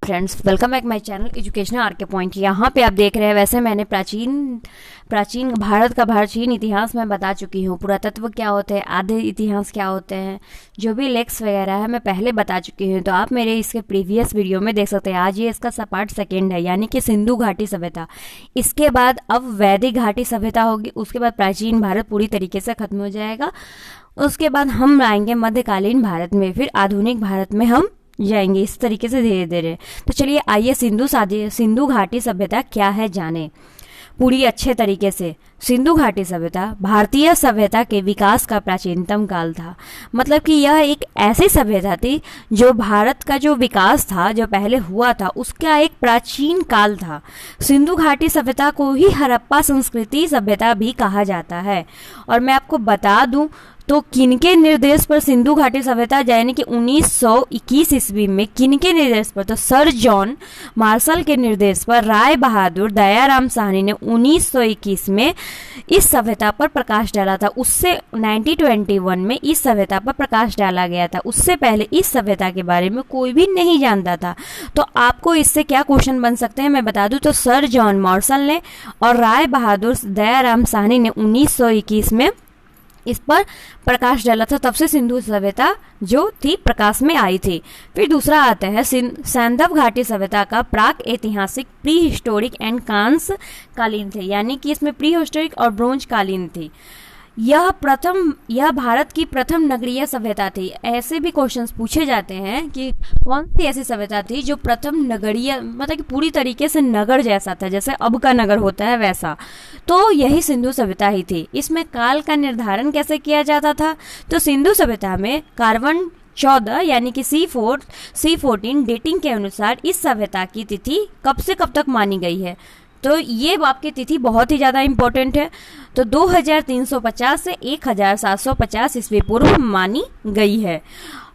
Friends, welcome back my channel educational R K point. यहाँ पे आप देख रहे हैं, वैसे मैंने प्राचीन भारत का प्राचीन इतिहास मैं बता चुकी हूँ। पुरातत्व क्या होते हैं, आधे इतिहास क्या होते हैं, जो भी लेक्स वगैरह है मैं पहले बता चुकी हूँ। तो आप मेरे इसके प्रीवियस वीडियो में देख सकते हैं। आज ये इसका पार्ट सेकेंड है, यानी कि सिंधु घाटी सभ्यता। इसके बाद अब वैदिक घाटी सभ्यता होगी, उसके बाद प्राचीन भारत पूरी तरीके से खत्म हो जाएगा। उसके बाद हम आएंगे मध्यकालीन भारत में, फिर आधुनिक भारत में हम जाएंगे, इस तरीके से धीरे धीरे। तो चलिए आइए सिंधु घाटी सभ्यता क्या है जाने पूरी अच्छे तरीके से। सिंधु घाटी सभ्यता भारतीय सभ्यता के विकास का प्राचीनतम काल था। मतलब कि यह एक ऐसी सभ्यता थी जो भारत का जो विकास था, जो पहले हुआ था, उसका एक प्राचीन काल था। सिंधु घाटी सभ्यता को ही हड़प्पा संस्कृति सभ्यता भी कहा जाता है। और मैं आपको बता दूं तो किनके निर्देश पर सिंधु घाटी सभ्यता, यानी कि 1921 ईस्वी में किनके निर्देश पर, तो सर जॉन मार्शल के निर्देश पर राय बहादुर दयाराम साहनी ने 1921 में इस सभ्यता पर प्रकाश डाला था। उससे 1921 में इस सभ्यता पर प्रकाश डाला गया था। उससे पहले इस सभ्यता के बारे में कोई भी नहीं जानता था। तो आपको इससे क्या क्वेश्चन बन सकते हैं मैं बता दूं तो सर जॉन मार्शल ने और राय बहादुर दयाराम साहनी ने 1921 में इस पर प्रकाश डाला था। तब से सिंधु सभ्यता जो थी प्रकाश में आई थी। फिर दूसरा आता है सैंधव घाटी सभ्यता का प्राक ऐतिहासिक, प्री हिस्टोरिक एंड कांस कालीन थे, यानी कि इसमें प्री हिस्टोरिक और ब्रोंज कालीन थी। यह भारत की प्रथम नगरीय सभ्यता थी। ऐसे भी क्वेश्चंस पूछे जाते हैं कि कौन सी ऐसी सभ्यता थी जो प्रथम नगरीय, मतलब कि पूरी तरीके से नगर जैसा था, जैसे अब का नगर होता है वैसा। तो यही सिंधु सभ्यता ही थी। इसमें काल का निर्धारण कैसे किया जाता था, तो सिंधु सभ्यता में कार्बन 14 यानी कि C14 डेटिंग के अनुसार इस सभ्यता की तिथि कब से कब तक मानी गई है। तो ये आपकी तिथि बहुत ही ज़्यादा इम्पोर्टेंट है। तो 2350 से 1750 ईस्वी पूर्व मानी गई है।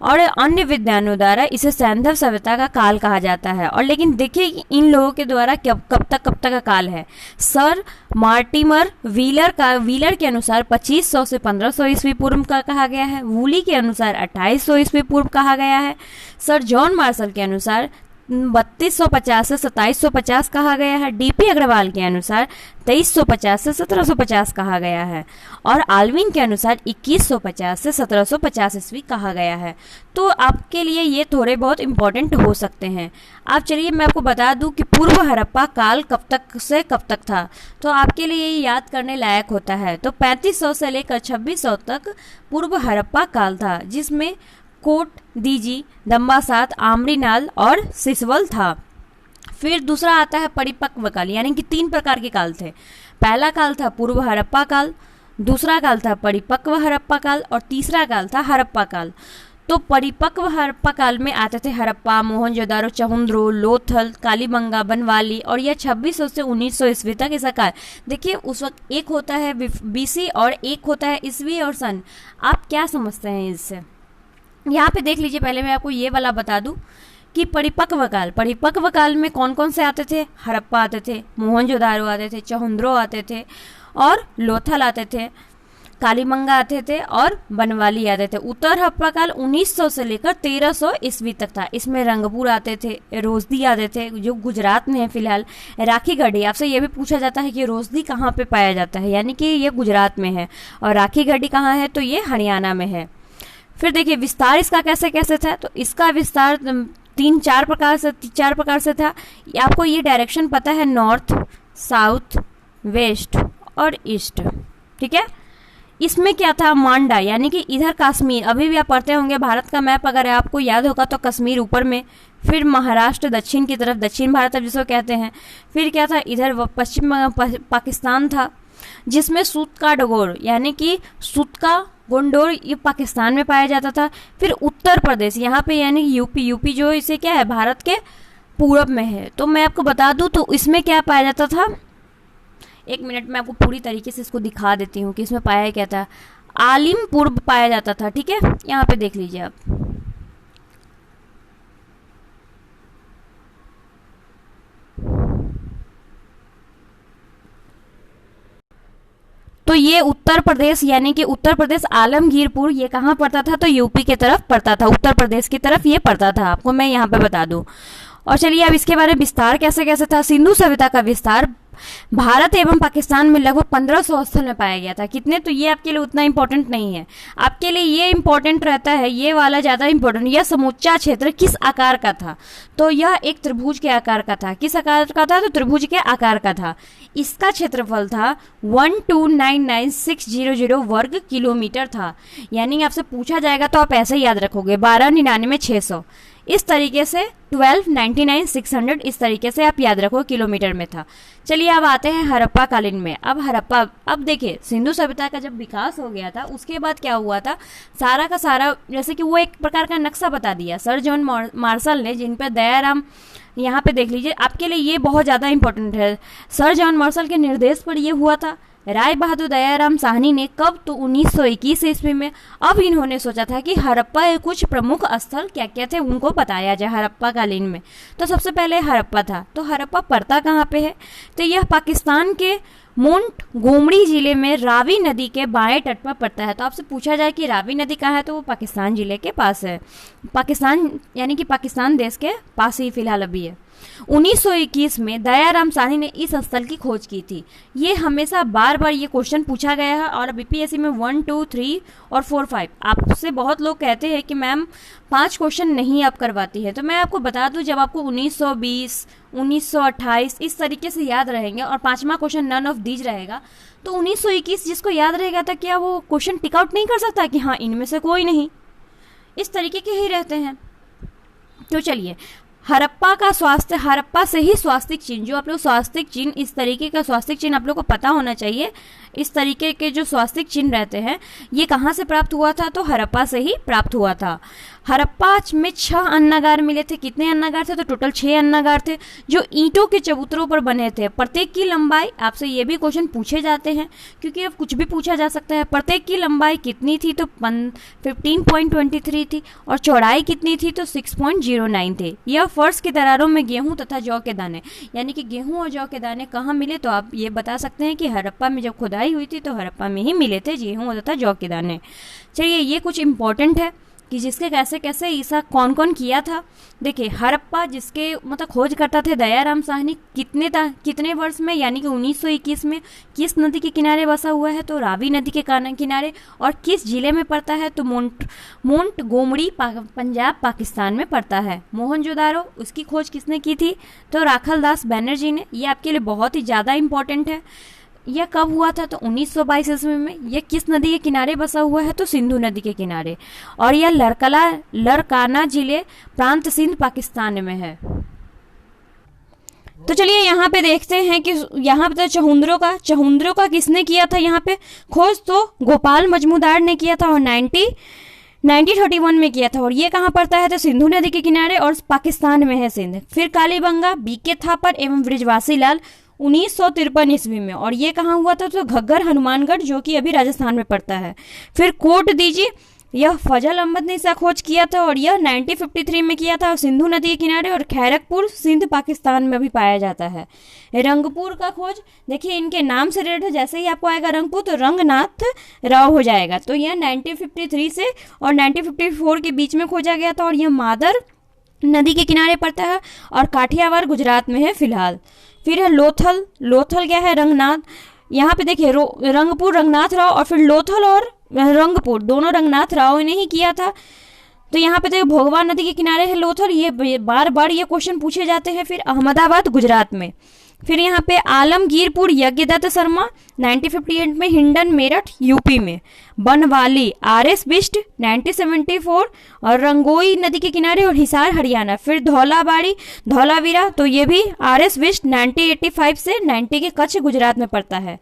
और अन्य विद्वानों द्वारा इसे सैंधव सभ्यता का काल कहा जाता है। और लेकिन देखिए इन लोगों के द्वारा कब तक का काल है। सर मार्टिमर व्हीलर के अनुसार 2500 से 1500 ईस्वी पूर्व का कहा गया है। वूली के अनुसार 2800 ईस्वी पूर्व कहा गया है। सर जॉन मार्शल के अनुसार 3250 से 2750 कहा गया है। डीपी अग्रवाल के अनुसार 2350 से 1750 कहा गया है। और आल्विन के अनुसार 2150 से 1750 ईस्वी कहा गया है। तो आपके लिए ये थोड़े बहुत इंपॉर्टेंट हो सकते हैं। आप चलिए मैं आपको बता दूं कि पूर्व हड़प्पा काल कब तक से कब तक था, तो आपके लिए ये याद करने लायक होता है। तो 3500 से लेकर 2600 तक पूर्व हड़प्पा काल था, जिसमें कोट दीजी, दम्बासात, आमरीनाल और सिसवल था। फिर दूसरा आता है परिपक्व काल, यानी कि 3 प्रकार के काल थे। पहला काल था पूर्व हड़प्पा काल, दूसरा काल था परिपक्व हड़प्पा काल और तीसरा काल था हड़प्पा काल। तो परिपक्व हड़प्पा काल में आते थे हड़प्पा, मोहनजोदारो, चहुंद्रो, लोथल, कालीबंगा, बनवाली। और यह 2600 से 1900 ईस्वी तक इसका काल। देखिए उस वक्त एक होता है बीसी और एक होता है ईस्वी और सन। आप क्या समझते हैं इससे? यहाँ पे देख लीजिए। पहले मैं आपको ये वाला बता दूं कि परिपक्व काल में कौन कौन से आते थे। हड़प्पा आते थे, मोहनजोदारो आते थे, चहुंद्रो आते थे और लोथल आते थे, कालीबंगा आते थे और बनवाली आते थे। उत्तर हड़प्पा काल 1900 से लेकर 1300 ईस्वी तक था। इसमें रंगपुर आते थे, रोजदी आते थे जो गुजरात में है फिलहाल। राखी गढ़ी, आपसे ये भी पूछा जाता है कि रोजदी कहाँ पे पाया जाता है, यानी कि ये गुजरात में है। और राखी गढ़ी कहाँ है, तो ये हरियाणा में है। फिर देखिए विस्तार इसका कैसे कैसे था, तो इसका विस्तार 4 प्रकार से था। आपको ये डायरेक्शन पता है, नॉर्थ, साउथ, वेस्ट और ईस्ट, ठीक है। इसमें क्या था, मांडा, यानी कि इधर कश्मीर, अभी भी आप पढ़ते होंगे भारत का मैप, अगर आपको याद होगा तो कश्मीर ऊपर में। फिर महाराष्ट्र दक्षिण की तरफ, दक्षिण भारत अब जिसको कहते हैं। फिर क्या था, इधर पश्चिम पाकिस्तान था, जिसमें सूत का डोगोर, यानी कि सूत का गोंडोर, ये पाकिस्तान में पाया जाता था। फिर उत्तर प्रदेश यहाँ पे, यानी यूपी जो इसे क्या है, भारत के पूरब में है। तो मैं आपको बता दूं तो इसमें क्या पाया जाता था, एक मिनट में आपको पूरी तरीके से इसको दिखा देती हूँ कि इसमें पाया क्या था। आलिमपुर पाया जाता था, ठीक है। यहाँ पे देख लीजिए आप। तो ये उत्तर प्रदेश, यानी कि उत्तर प्रदेश आलमगीरपुर, ये कहाँ पड़ता था, तो यूपी की तरफ पड़ता था, उत्तर प्रदेश की तरफ ये पड़ता था। आपको मैं यहाँ पे बता दूं। और चलिए अब इसके बारे में विस्तार कैसे कैसे था। सिंधु सभ्यता का विस्तार भारत एवं पाकिस्तान में लगभग 1500 स्थल में पाया गया था। कितने, तो ये आपके लिए उतना इंपॉर्टेंट नहीं है, आपके लिए ये इंपॉर्टेंट रहता है, ये वाला ज़्यादा इंपॉर्टेंट। यह समूचा क्षेत्र किस आकार का था, तो यह एक त्रिभुज के आकार का था। किस आकार का था, तो त्रिभुज के आकार का था। इसका क्षेत्रफल था 1299600 वर्ग किलोमीटर था। यानी आपसे पूछा जाएगा तो आप ऐसे ही याद रखोगे 1299,600, इस तरीके से 1299,600, इस तरीके से आप याद रखो किलोमीटर में था। चलिए अब आते हैं हड़प्पा कालीन में। अब देखिए सिंधु सभ्यता का जब विकास हो गया था उसके बाद क्या हुआ था, सारा का सारा जैसे कि वो एक प्रकार का नक्शा बता दिया सर जॉन मार्शल ने, जिन पर दयाराम, यहाँ पे देख लीजिए, आपके लिए ये बहुत ज़्यादा इंपॉर्टेंट है। सर जॉन मार्शल के निर्देश पर ये हुआ था। राय बहादुर दयाराम साहनी ने कब, तो 1921 ईस्वी में। अब इन्होंने सोचा था कि हड़प्पा के कुछ प्रमुख स्थल क्या क्या थे उनको बताया जाए हड़प्पा कालीन में। तो सबसे पहले हड़प्पा था। तो हड़प्पा पड़ता कहाँ पे है, तो यह पाकिस्तान के मोंटगोमरी जिले में रावी नदी के बाएं तट पर पड़ता है। तो आपसे पूछा जाए कि रावी नदी कहाँ है, तो वो पाकिस्तान जिले के पास है। पाकिस्तान यानी कि पाकिस्तान देश के पास ही फिलहाल अभी है। 1921 में दयाराम साहनी ने इस स्थल की खोज की थी। ये हमेशा बार बार ये क्वेश्चन पूछा गया है और बीपीएससी में 1, 2, 3 और 4, 5 आपसे बहुत लोग कहते हैं कि मैम 5 क्वेश्चन नहीं आप करवाती है। तो मैं आपको बता दूं, जब आपको 1920, 1928 इस तरीके से याद रहेंगे और 5वां क्वेश्चन नन ऑफ दीज रहेगा, तो 1921 जिसको याद रहेगा था क्या वो क्वेश्चन टिक आउट नहीं कर सकता कि हाँ इनमें से कोई नहीं, इस तरीके के ही रहते हैं। तो चलिए हड़प्पा का स्वास्थ्य, हड़प्पा से ही स्वास्तिक चिन्ह, जो आप लोग स्वास्तिक चिन्ह, इस तरीके का स्वास्तिक चिन्ह आप लोग को पता होना चाहिए। इस तरीके के जो स्वास्तिक चिन्ह रहते हैं ये कहाँ से प्राप्त हुआ था, तो हड़प्पा से ही प्राप्त हुआ था। हड़प्पा में 6 अन्नागार मिले थे। कितने अन्नागार थे, तो टोटल 6 अन्नागार थे जो ईंटों के चबूतरों पर बने थे। प्रत्येक की लंबाई, आपसे ये भी क्वेश्चन पूछे जाते हैं क्योंकि अब कुछ भी पूछा जा सकता है। प्रत्येक की लंबाई कितनी थी, तो 15.23 थी और चौड़ाई कितनी थी, तो 6.09 थे। यह फर्श की दरारों में गेहूं तथा जौ के दाने, यानी कि गेहूं और जौ के दाने कहाँ मिले, तो आप ये बता सकते हैं कि हड़प्पा में जब खुदाई हुई थी तो हड़प्पा में ही मिले थे गेहूं तथा जौ के दाने। चलिए ये कुछ इंपॉर्टेंट है कि जिसके कैसे कैसे ऐसा कौन कौन किया था। देखिए हड़प्पा जिसके मतलब खोज करता थे दयाराम साहनी, कितने वर्ष में, यानी कि 1921 में। किस नदी के किनारे बसा हुआ है, तो रावी नदी के किनारे। और किस जिले में पड़ता है, तो मोंटगोमरी पंजाब पाकिस्तान में पड़ता है। मोहनजोदारो उसकी खोज किसने की थी, तो राखल दास बनर्जी ने। ये आपके लिए बहुत ही ज़्यादा इंपॉर्टेंट है। यह कब हुआ था, तो 1922 ईस्वी में। यह किस नदी के किनारे बसा हुआ है, तो सिंधु नदी के किनारे। और यह लरकाना जिले प्रांत सिंध पाकिस्तान में है। तो चलिए यहाँ पे देखते हैं कि यहाँ पे चहुंद्रों का किसने किया था यहाँ पे खोज, तो गोपाल मजमूदार ने किया था और 1931 में किया था। और ये कहाँ पड़ता है, तो सिंधु नदी के किनारे और पाकिस्तान में है सिंध। फिर कालीबंगा, बीके थापर एवं ब्रिजवासी लाल 1953 ईस्वी में। और ये कहाँ हुआ था, तो घग्गर हनुमानगढ़ जो कि अभी राजस्थान में पड़ता है। फिर कोट दीजिए, यह फजल अहमद ने इसका खोज किया था और यह 1953 में किया था सिंधु नदी के किनारे। और खैरकपुर सिंध पाकिस्तान में भी पाया जाता है। रंगपुर का खोज देखिए इनके नाम से रिलेटेड, जैसे ही आपको आएगा रंगपुर तो रंगनाथ राव हो जाएगा। तो यह 1953 से और 1954 के बीच में खोजा गया था और यह मादर नदी के किनारे पड़ता है और काठियावाड़ गुजरात में है फिलहाल। फिर है लोथल क्या है, रंगनाथ। यहाँ पे देखिए रंगपुर रंगनाथ राव और फिर लोथल और रंगपुर दोनों रंगनाथ राव ने ही किया था। तो यहाँ पे देखिए भोगवा नदी के किनारे है लोथल। ये बार बार ये क्वेश्चन पूछे जाते हैं। फिर अहमदाबाद गुजरात में। फिर यहाँ पे आलमगीरपुर यज्ञदत्त शर्मा 1958 में, हिंडन मेरठ यूपी में। बनवाली RS बिष्ट 1974 और रंगोई नदी के किनारे और हिसार हरियाणा। फिर धौलावीरा तो ये भी RS बिष्ट 1985 से 90 के कच्छ गुजरात में पड़ता है।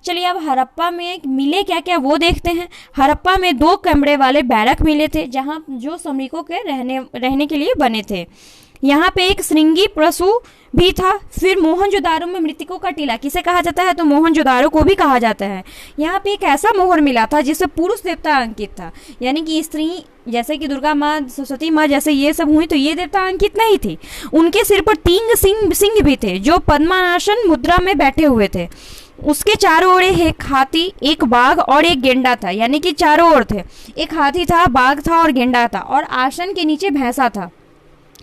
चलिए अब हड़प्पा में मिले क्या क्या वो देखते हैं। हड़प्पा में 2 कमरे वाले बैरक मिले थे जहाँ जो श्रमिकों के रहने के लिए बने थे। यहाँ पे एक श्रृंगी प्रसु भी था। फिर मोहनजोदारो में मृतकों का टीला किसे कहा जाता है, तो मोहनजोदारो को भी कहा जाता है। यहाँ पे एक ऐसा मोहर मिला था जिससे पुरुष देवता अंकित था, यानी कि स्त्री जैसे कि दुर्गा माँ, सरस्वती माँ जैसे ये सब हुई तो ये देवता अंकित नहीं थी। उनके सिर पर 3 सिंह भी थे जो पद्मासन मुद्रा में बैठे हुए थे। उसके चारों ओर एक हाथी, एक बाघ और एक गेंडा था, यानी कि चारों ओर थे। एक हाथी था, बाघ था और गेंडा था और आसन के नीचे भैंसा था।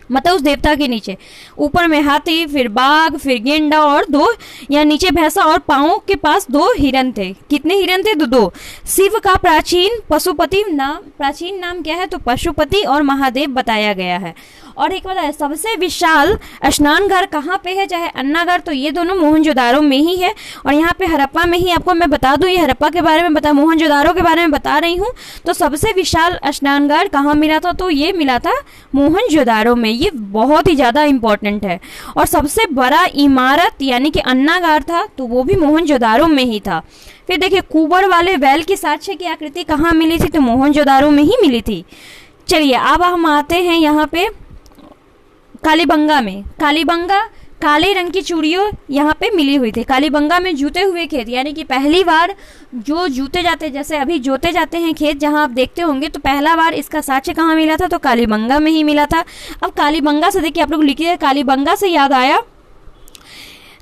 मतलब उस देवता के नीचे ऊपर में हाथी, फिर बाघ, फिर गेंडा और दो, या नीचे भैंसा, और पांवों के पास 2 हिरन थे। कितने हिरन थे? 2। शिव का प्राचीन नाम क्या है? तो पशुपति और महादेव बताया गया है। और एक बात है, सबसे विशाल स्नान घर कहाँ पे है, चाहे अन्नागढ़, तो ये दोनों मोहनजोदारो में ही है। और यहाँ पे हड़प्पा में ही आपको मैं बता दूं, ये हड़प्पा के बारे में मोहनजोदारो के बारे में बता रही हूँ। तो सबसे विशाल स्नानघर कहाँ मिला था? तो ये मिला था मोहनजोदारो में। ये बहुत ही ज्यादा इंपॉर्टेंट है। और सबसे बड़ा इमारत यानी कि अन्नागार था, तो वो भी मोहनजोदारो में ही था। फिर देखिए, कुबर वाले बैल की साक्ष्य की आकृति कहाँ मिली थी? तो मोहनजोदारो में ही मिली थी। चलिए अब हम आते हैं यहाँ पे कालीबंगा में। कालीबंगा काले रंग की चूड़ियों यहाँ पे मिली हुई थी। कालीबंगा में जूते हुए खेत, यानी कि पहली बार जो जूते जाते, जैसे अभी जोते जाते हैं खेत जहाँ आप देखते होंगे, तो पहला बार इसका साक्ष्य कहाँ मिला था? तो कालीबंगा में ही मिला था। अब कालीबंगा से देखिए, आप लोग लिखिए, कालीबंगा से याद आया,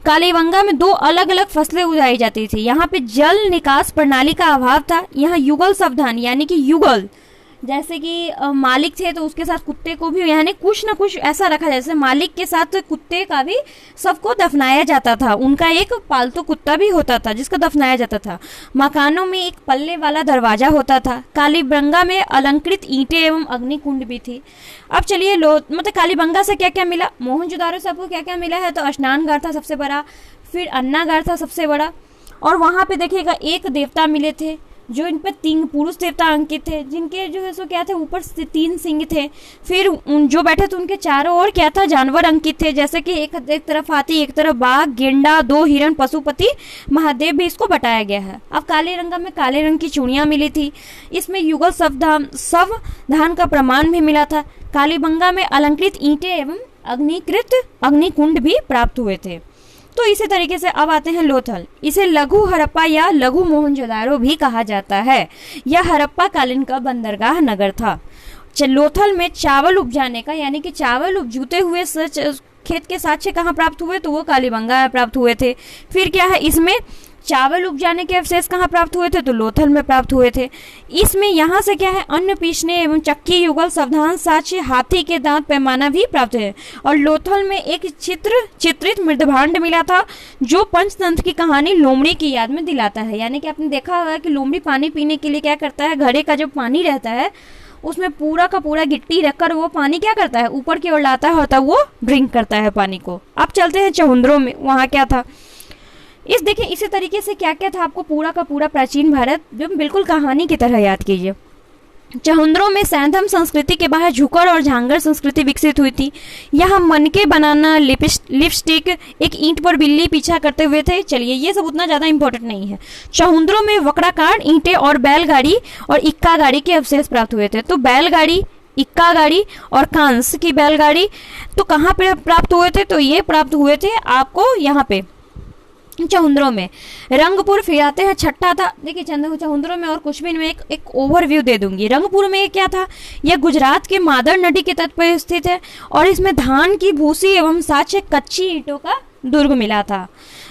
कालीबंगा में 2 अलग अलग फसलें उगाई जाती थी। यहाँ पे जल निकास प्रणाली का अभाव था। यहाँ युगल सावधान, यानी कि युगल, जैसे कि मालिक थे तो उसके साथ कुत्ते को भी, यानी कुछ ना कुछ ऐसा रखा, जैसे मालिक के साथ कुत्ते का भी सबको दफनाया जाता था। उनका एक पालतू कुत्ता भी होता था जिसको दफनाया जाता था। मकानों में एक पल्ले वाला दरवाजा होता था। कालीबंगा में अलंकृत ईंटें एवं अग्निकुंड भी थी। अब चलिए मतलब कालीबंगा से क्या क्या मिला, मोहनजोदारो से आपको क्या क्या मिला है? तो स्नानघर था सबसे बड़ा, फिर अन्नागार था सबसे बड़ा, और वहां पे देखिएगा एक देवता मिले थे जो इन पे 3 पुरुष देवता अंकित थे, जिनके जो है सो क्या थे, ऊपर से 3 सिंह थे। फिर जो बैठे थे उनके चारों ओर क्या था, जानवर अंकित थे, जैसे कि एक तरफ हाथी, एक तरफ बाघ, गेंडा, 2 हिरण, पशुपति, महादेव भी इसको बताया गया है। अब काले रंग में काले रंग की चूड़ियां मिली थी। इसमें युगल सावधान का प्रमाण भी मिला था। कालीबंगा में अलंकृत ईंटें एवं अग्निकुंड भी प्राप्त हुए थे। तो इसी तरीके से अब आते हैं लोथल। इसे लघु हड़प्पा या लघु मोहनजोदारो भी कहा जाता है। यह हड़प्पा कालीन का बंदरगाह नगर था। लोथल में चावल उपजाने का, यानी कि चावल उपजूते हुए खेत के साक्ष्य कहाँ प्राप्त हुए? तो वो कालीबंगा में प्राप्त हुए थे। फिर क्या है, इसमें चावल उपजाने के अवशेष कहाँ प्राप्त हुए थे? तो लोथल में प्राप्त हुए थे। इसमें यहाँ से क्या है, अन्न पीसने एवं चक्की, युगल सावधान साक्ष्य, हाथी के दांत, पैमाना भी प्राप्त है। और लोथल में एक चित्रित मृदभांड मिला था जो पंचतंत्र की कहानी लोमड़ी की याद में दिलाता है। यानी कि आपने देखा होगा कि लोमड़ी पानी पीने के लिए क्या करता है, घड़े का जो पानी रहता है उसमें पूरा का पूरा गिट्टी रखकर वो पानी क्या करता है, ऊपर की ओर लाता है, होता वो ड्रिंक करता है पानी को। अब चलते हैं चहुंद्रों में, वहाँ क्या था। देखिए इसी तरीके से क्या क्या था, आपको पूरा का पूरा प्राचीन भारत जो बिल्कुल कहानी की तरह याद कीजिए। चहुंद्रों में सैंधम संस्कृति के बाहर झुकर और झांगर संस्कृति विकसित हुई थी। यहाँ मनके बनाना, लिपस्टिक, एक ईंट पर बिल्ली पीछा करते हुए थे। चलिए ये सब उतना ज्यादा इंपॉर्टेंट नहीं है। चहुंद्रों में वक्राकार ईंटें और बैलगाड़ी और इक्का गाड़ी के अवशेष प्राप्त हुए थे। तो बैलगाड़ी, इक्का गाड़ी और कांस की बैलगाड़ी तो कहाँ पे प्राप्त हुए थे? तो ये प्राप्त हुए थे आपको यहाँ पे चहुंद्रों में। रंगपुर फिर आते हैं, छठा था। देखिए चहुंद्रों में और कुछ भी मैं एक ओवरव्यू दे दूंगी। रंगपुर में क्या था, यह गुजरात के मादर नदी के तट पर स्थित है और इसमें धान की भूसी एवं साक्ष्य कच्ची ईंटों का दुर्ग मिला था।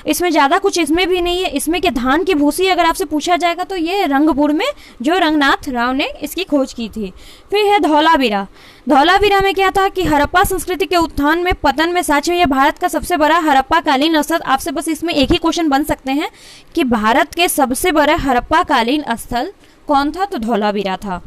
इसमें ज्यादा कुछ इसमें भी नहीं है। इसमें के धान की भूसी अगर आपसे पूछा जाएगा तो ये रंगपुर में जो रंगनाथ राव ने इसकी खोज की थी। फिर है धौलावीरा। धौलावीरा में क्या था कि हड़प्पा संस्कृति के उत्थान में पतन में साक्ष्य, यह भारत का सबसे बड़ा हड़प्पा कालीन स्थल। आपसे बस इसमें एक ही क्वेश्चन बन सकते हैं कि भारत के सबसे बड़ा हड़प्पा कालीन स्थल कौन था? तो धौलावीरा था।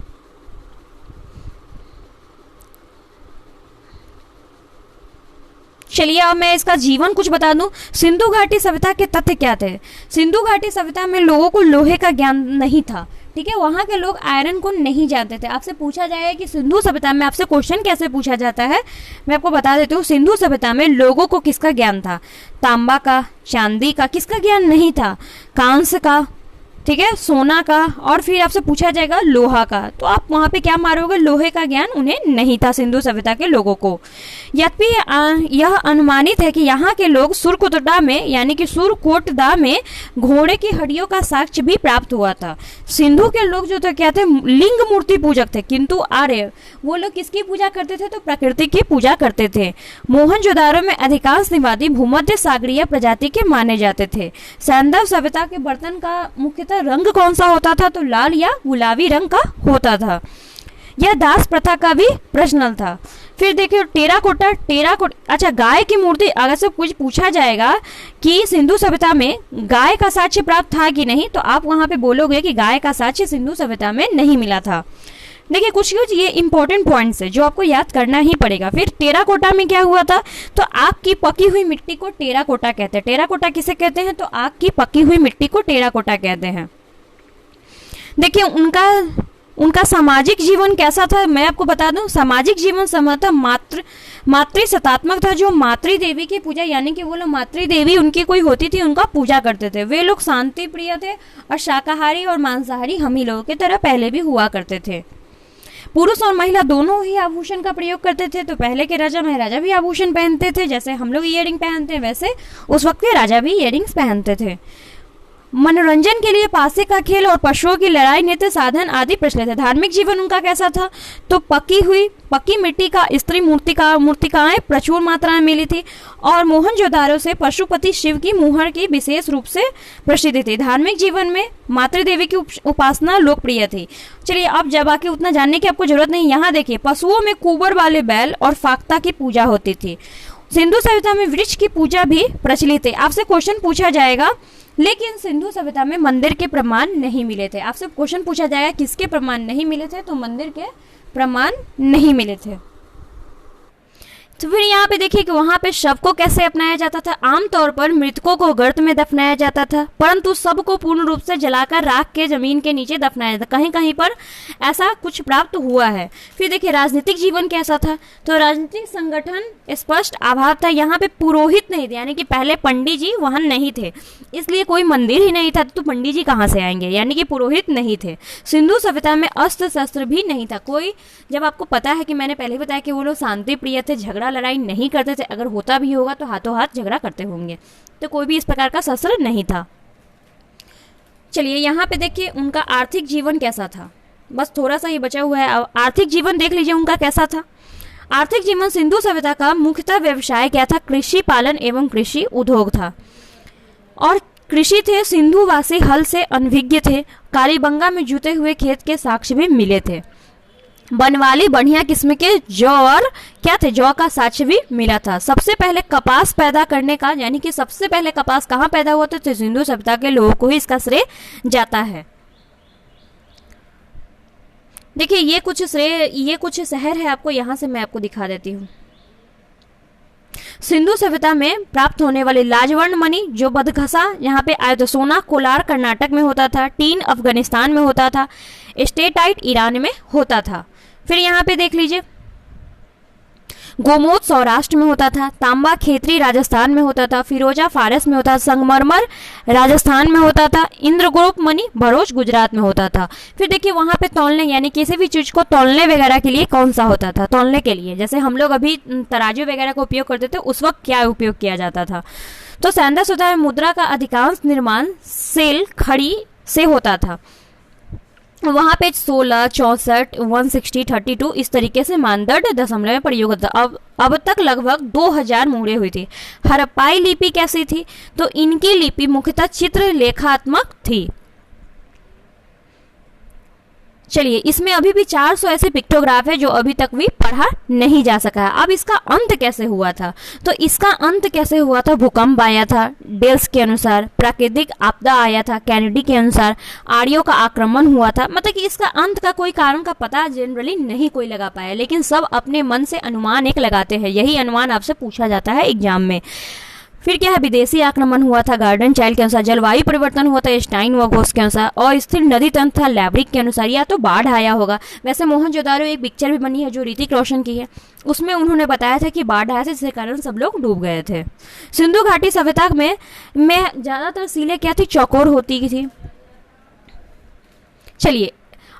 चलिए अब मैं इसका जीवन कुछ बता दूं। सिंधु घाटी सभ्यता के तथ्य क्या थे? सिंधु घाटी सभ्यता में लोगों को लोहे का ज्ञान नहीं था। ठीक है, वहां के लोग आयरन को नहीं जानते थे। आपसे पूछा जाए कि सिंधु सभ्यता में, आपसे क्वेश्चन कैसे पूछा जाता है मैं आपको बता देती हूँ। सिंधु सभ्यता में लोगों को किसका ज्ञान था? तांबा का, चांदी का। किसका ज्ञान नहीं था? कांस्य का, ठीक है, सोना का, और फिर आपसे पूछा जाएगा लोहा का। तो आप वहां पे क्या मारोगे? लोहे का ज्ञान उन्हें नहीं था सिंधु सभ्यता के लोगों को। यद्यपि यह अनुमानित है कि यहाँ के लोग सुरकोटदा में, यानी कि सुरकोटदा में घोड़े की हड्डियों का साक्ष्य भी प्राप्त हुआ था। सिंधु के लोग जो थे क्या थे? लिंग मूर्ति पूजक थे, किंतु आर्य वो लोग किसकी पूजा करते थे? तो प्रकृति की पूजा करते थे। मोहनजोदारो में अधिकांश निवासी भूमध्य सागरीय प्रजाति के माने जाते थे। सैंधव सभ्यता के बर्तन का मुख्यतः रंग कौन सा होता था? तो लाल या गुलाबी रंग का होता था। यह दास प्रथा का भी प्रश्न था। फिर देखिए टेराकोटा, अच्छा गाय की मूर्ति, अगर से कुछ पूछा जाएगा कि सिंधु सभ्यता में गाय का साक्ष्य प्राप्त था कि नहीं, तो आप वहां पे बोलोगे कि गाय का साक्ष्य सिंधु सभ्यता में नहीं मिला था। देखिए कुछ ये इंपॉर्टेंट पॉइंट्स है जो आपको याद करना ही पड़ेगा। फिर टेराकोटा में क्या हुआ था, तो आग की पकी हुई मिट्टी को टेराकोटा कहते हैं। टेराकोटा किसे कहते हैं, तो आग की पकी हुई मिट्टी को टेराकोटा कहते हैं। देखिए उनका सामाजिक जीवन कैसा था, मैं आपको बता दूं, सामाजिक जीवन संभवतः मातृसत्तात्मक था। जो मातृ देवी की पूजा, यानी कि वो लोग मातृ देवी उनकी कोई होती थी, उनका पूजा करते थे। वे लोग शांति प्रिय थे और शाकाहारी और मांसाहारी हम ही लोगों की तरह पहले भी हुआ करते थे। पुरुष और महिला दोनों ही आभूषण का प्रयोग करते थे। तो पहले के राजा महाराजा भी आभूषण पहनते थे, जैसे हम लोग ईयरिंग पहनते हैं, वैसे उस वक्त के राजा भी ईयरिंग्स पहनते थे। मनोरंजन के लिए पासे का खेल और पशुओं की लड़ाई, नृत्य साधन आदि प्रचलित है। धार्मिक जीवन उनका कैसा था, तो पक्की मिट्टी का स्त्री मूर्तिकाएं प्रचुर मात्रा में मिली थी और मोहनजोदारो से पशुपति शिव की मुहर की विशेष रूप से प्रसिद्ध थी। धार्मिक जीवन में मातृ देवी की उपासना लोकप्रिय थी। चलिए अब जब आके उतना जानने की आपको जरूरत नहीं। यहाँ देखिए पशुओं में कुबर वाले बैल और फाख्ता की पूजा होती थी। सिंधु सभ्यता में वृक्ष की पूजा भी प्रचलित है। आपसे क्वेश्चन पूछा जाएगा, लेकिन सिंधु सभ्यता में मंदिर के प्रमाण नहीं मिले थे। आपसे क्वेश्चन पूछा जाएगा किसके प्रमाण नहीं मिले थे, तो मंदिर के प्रमाण नहीं मिले थे। तो फिर यहाँ पे देखिए कि वहां पे शव को कैसे अपनाया जाता था। आमतौर पर मृतकों को गर्त में दफनाया जाता था, परंतु सबको पूर्ण रूप से जलाकर राख के जमीन के नीचे दफनाया जाता। कहीं कहीं पर ऐसा कुछ प्राप्त हुआ है। फिर देखिए राजनीतिक जीवन कैसा था, तो राजनीतिक संगठन स्पष्ट अभाव था। यहाँ पे पुरोहित नहीं थे, यानी कि पहले पंडित जी वहां नहीं थे, इसलिए कोई मंदिर ही नहीं था, तो पंडित जी कहाँ से आएंगे, यानी कि पुरोहित नहीं थे। सिंधु सभ्यता में अस्त्र शस्त्र भी नहीं था कोई। जब आपको पता है कि मैंने पहले बताया कि वो लोग शांति प्रिय थे, झगड़ा लड़ाई नहीं करते थे, अगर होता भी होगा तो हाथों हाथ झगड़ा करते होंगे, तो कोई भी इस प्रकार का शस्त्र नहीं था। चलिए यहाँ पे देखिए उनका आर्थिक जीवन कैसा था, बस थोड़ा सा ही बचा हुआ है। आर्थिक जीवन देख लीजिए उनका कैसा था। आर्थिक जीवन सिंधु सभ्यता का मुख्यतः व्यवसाय क्या था, कृषि पालन एवं कृषि उद्योग था। और कृषि थे, सिंधुवासी हल से अनभिज्ञ थे, कालीबंगा में जुते हुए खेत के साक्ष्य भी मिले थे। बनवाली बढ़िया किस्म के जौ और क्या थे, जौ का साक्ष्य भी मिला था। सबसे पहले कपास पैदा करने का, यानी कि सबसे पहले कपास कहाँ पैदा हुआ था, तो सिंधु सभ्यता के लोगों को ही इसका श्रेय जाता है। देखिए ये कुछ शहर है, आपको यहाँ से मैं आपको दिखा देती हूँ। सिंधु सभ्यता में प्राप्त होने वाले लाजवर्ण मणि, जो बदघसा यहाँ पे आया, तो सोना कोलार कर्नाटक में होता था, टीन अफगानिस्तान में होता था, स्टेटाइट ईरान में होता था। फिर यहाँ पे देख लीजिए गोमोद सौराष्ट्र में होता था, तांबा खेतरी राजस्थान में होता था, फिरोजा फारस में होता था, संगमरमर राजस्थान में होता था, इंद्रगोप मणि भरूच गुजरात में होता था। फिर देखिए वहां पे तौलने, यानी किसी भी चीज को तौलने वगैरह के लिए कौन सा होता था, तौलने के लिए जैसे हम लोग अभी तराजू वगैरह का उपयोग करते थे, उस वक्त क्या उपयोग किया जाता था, तो सैंदा सुधा मुद्रा का अधिकांश निर्माण सेल खड़ी से होता था। वहां पे 16, 64, 160, 32 इस तरीके से मानदंड दशमलव में प्रयोग होता। अब तक लगभग 2000 मुहरें हुई थी। हड़प्पाई लिपि कैसी थी, तो इनकी लिपि मुख्यतः चित्र लेखात्मक थी। चलिए इसमें अभी भी 400 ऐसे पिक्टोग्राफ है जो अभी तक भी पढ़ा नहीं जा सका है। अब इसका अंत कैसे हुआ था, तो इसका अंत कैसे हुआ था, भूकंप आया था डेल्स के अनुसार, प्राकृतिक आपदा आया था कैनेडी के अनुसार, आर्यों का आक्रमण हुआ था। मतलब कि इसका अंत का कोई कारण का पता जनरली नहीं कोई लगा पाया, लेकिन सब अपने मन से अनुमान एक लगाते हैं। यही अनुमान आपसे पूछा जाता है एग्जाम में। फिर क्या है, विदेशी आक्रमण हुआ था गार्डन चाइल्ड के अनुसार, जलवायु परिवर्तन हुआ था स्टाइन व घोष के अनुसार, और स्थिर नदी तंत्र था लैब्रिक के अनुसार, या तो बाढ़ आया होगा। वैसे मोहनजोदारो एक पिक्चर भी बनी है जो ऋतिक रोशन की है, उसमें उन्होंने बताया था कि बाढ़ आया था जिसके कारण सब लोग डूब गए थे। सिंधु घाटी सभ्यता में ज्यादातर सीलें क्या थी, चौकोर होती थी। चलिए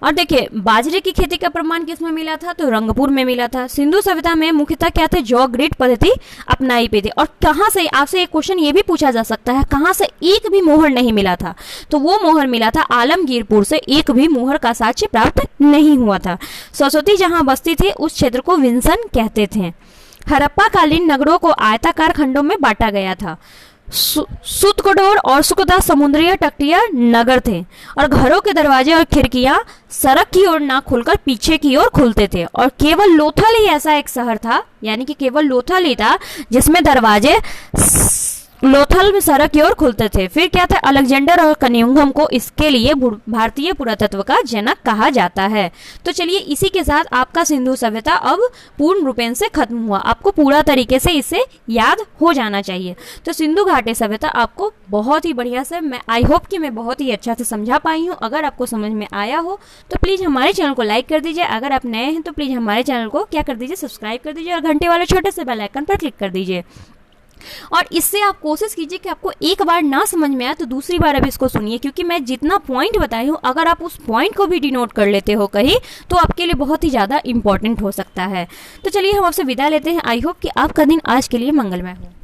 और देखिए बाजरे की खेती का प्रमाण किसमें मिला था, तो रंगपुर में मिला था। सिंधु सभ्यता में मुख्यतः क्या थे, जौ ग्रिड पद्धति अपनाई गई थी। और कहां से, आपसे एक क्वेश्चन ये भी पूछा जा सकता है, कहां से एक भी मोहर नहीं मिला था, तो वो मोहर मिला था आलमगीरपुर से। एक भी मोहर का साक्ष्य प्राप्त नहीं हुआ था। सरस्वती जहां बस्ती थी उस क्षेत्र को विंसन कहते थे। हड़प्पा कालीन नगरों को आयताकार खंडों में बांटा गया था। सूतकोटोर और सुखदा समुद्रीय तटीय नगर थे और घरों के दरवाजे और खिड़कियां सड़क की ओर ना खुलकर पीछे की ओर खुलते थे और केवल लोथल ही ऐसा एक शहर था, यानी कि केवल लोथल ही था जिसमें दरवाजे लोथल में सड़क की ओर खुलते थे। फिर क्या था, अलेक्जेंडर और कनिंघम को इसके लिए भारतीय पुरातत्व का जनक कहा जाता है। तो चलिए इसी के साथ आपका सिंधु सभ्यता अब पूर्ण रूपेण से खत्म हुआ। आपको पूरा तरीके से इसे याद हो जाना चाहिए। तो सिंधु घाटी सभ्यता आपको बहुत ही बढ़िया से, मैं आई होप कि मैं बहुत ही अच्छा से समझा पाई हूँ। अगर आपको समझ में आया हो तो प्लीज़ हमारे चैनल को लाइक कर दीजिए। अगर आप नए हैं तो प्लीज़ हमारे चैनल को क्या कर दीजिए, सब्सक्राइब कर दीजिए और घंटे वाले छोटे से बेल आइकन पर क्लिक कर दीजिए। और इससे आप कोशिश कीजिए कि आपको एक बार ना समझ में आए तो दूसरी बार अब इसको सुनिए, क्योंकि मैं जितना पॉइंट बताई हूँ अगर आप उस पॉइंट को भी डिनोट कर लेते हो कहीं तो आपके लिए बहुत ही ज़्यादा इंपॉर्टेंट हो सकता है। तो चलिए हम आपसे विदा लेते हैं। आई होप कि आपका दिन आज के लिए मंगलमय हो।